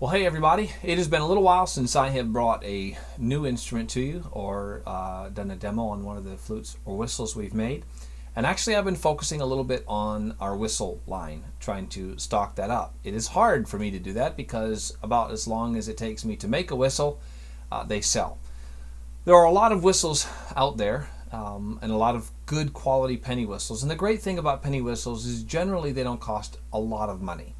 Well, hey everybody, it has been a little while since I have brought a new instrument to you or done a demo on one of the flutes or whistles we've made. And actually I've been focusing a little bit on our whistle line, trying to stock that up. It is hard for me to do that because about as long as it takes me to make a whistle, they sell. There are a lot of whistles out there and a lot of good quality penny whistles. And the great thing about penny whistles is generally they don't cost a lot of money.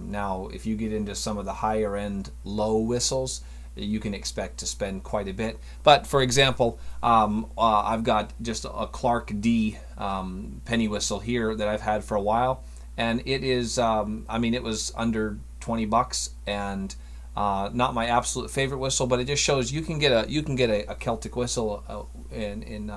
Now, if you get into some of the higher end low whistles, you can expect to spend quite a bit. But for example, I've got just a Clark D penny whistle here that I've had for a while, and it is, it was under 20 bucks, and not my absolute favorite whistle, but it just shows you can get a Celtic whistle in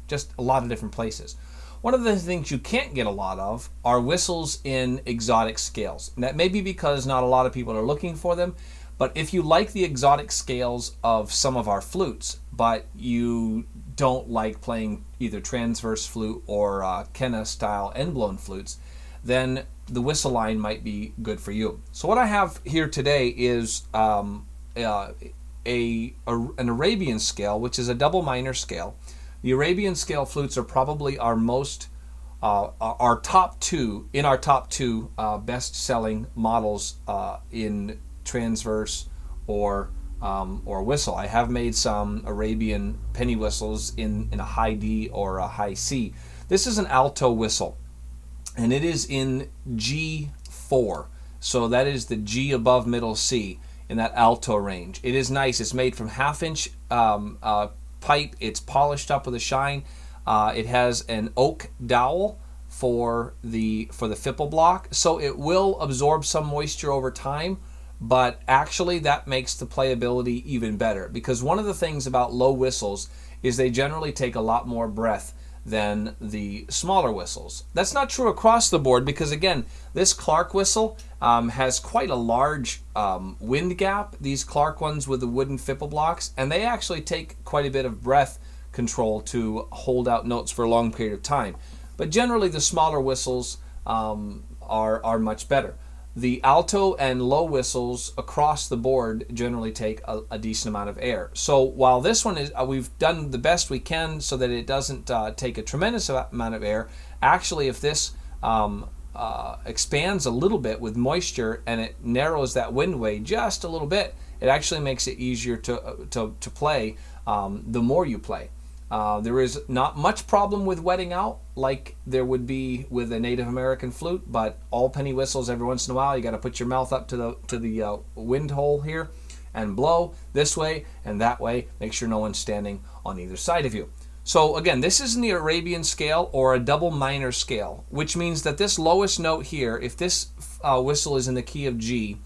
just a lot of different places. One of the things you can't get a lot of are whistles in exotic scales. And that may be because not a lot of people are looking for them, but if you like the exotic scales of some of our flutes, but you don't like playing either transverse flute or Kenna style end blown flutes, then the whistle line might be good for you. So what I have here today is an Arabian scale, which is a double minor scale. The Arabian scale flutes are probably our top two best-selling models in transverse or whistle. I have made some Arabian penny whistles in a high D or a high C. This is an alto whistle, and it is in G4. So that is the G above middle C in that alto range. It is nice. It's made from half-inch pipe. It's polished up with a shine. It has an oak dowel for the fipple block, so it will absorb some moisture over time, but actually that makes the playability even better, because one of the things about low whistles is they generally take a lot more breath than the smaller whistles. That's not true across the board, because again, this Clark whistle has quite a large wind gap, these Clark ones with the wooden fipple blocks, and they actually take quite a bit of breath control to hold out notes for a long period of time. But generally the smaller whistles are much better. The alto and low whistles across the board generally take a decent amount of air. So while this one is, we've done the best we can so that it doesn't take a tremendous amount of air. Actually, if this expands a little bit with moisture and it narrows that windway just a little bit, it actually makes it easier to play the more you play. There is not much problem with wetting out like there would be with a Native American flute, but all penny whistles, every once in a while you got to put your mouth up to the wind hole here and blow this way and that way. Make sure no one's standing on either side of you. So again, this is in the Arabian scale or a double minor scale, which means that this lowest note here, if this whistle is in the key of G,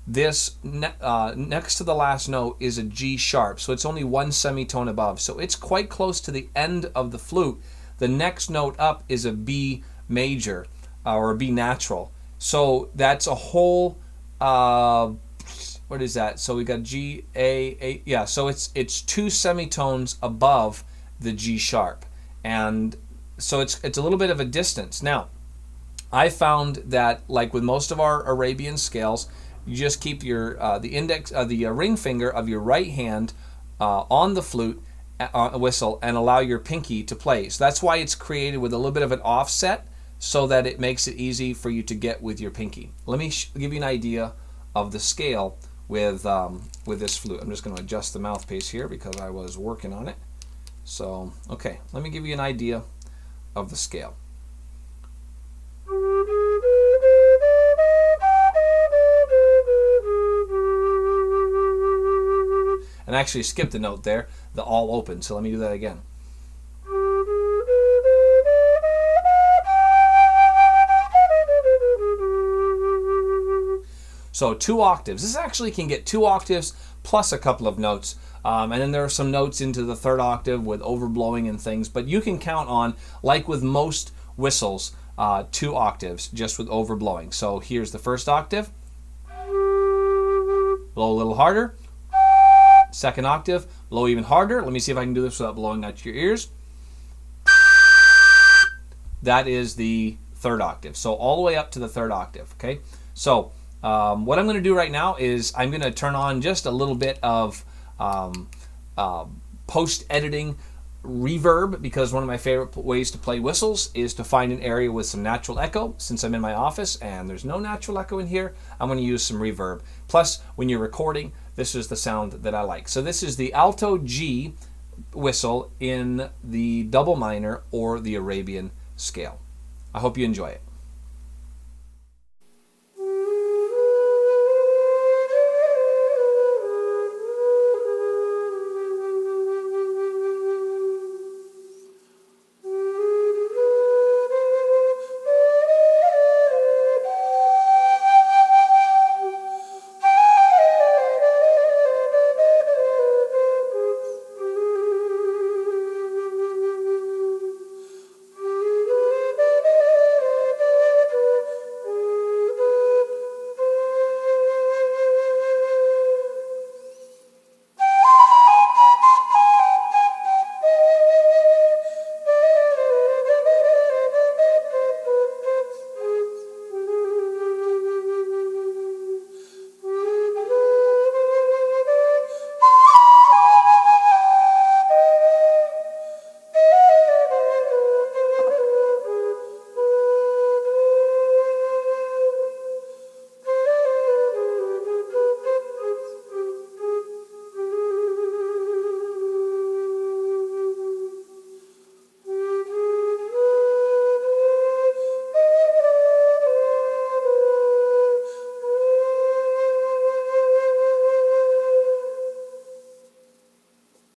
this next to the last note is a G sharp, so it's only one semitone above, so it's quite close to the end of the flute. The next note up is a B major or a B natural, so that's a whole what is that? So we got G A, yeah, so it's two semitones above the G sharp, and so it's a little bit of a distance. Now I found that, like with most of our Arabian scales, you just keep your the ring finger of your right hand on the flute whistle and allow your pinky to play. So that's why it's created with a little bit of an offset, so that it makes it easy for you to get with your pinky. Let me give you an idea of the scale with this flute. I'm just going to adjust the mouthpiece here because I was working on it. So okay, let me give you an idea of the scale. And I actually skipped a note there, the all open, so let me do that again. So 2 octaves. This actually can get 2 octaves plus a couple of notes. And then there are some notes into the 3rd octave with overblowing and things, but you can count on, like with most whistles, 2 octaves just with overblowing. So here's the 1st octave. Blow a little harder. 2nd octave, blow even harder. Let me see if I can do this without blowing out your ears. That is the 3rd octave. So all the way up to the 3rd octave, okay? So What I'm going to do right now is I'm going to turn on just a little bit of post-editing reverb, because one of my favorite ways to play whistles is to find an area with some natural echo. Since I'm in my office and there's no natural echo in here, I'm going to use some reverb. Plus, when you're recording, this is the sound that I like. So this is the Alto G whistle in the double minor or the Arabian scale. I hope you enjoy it.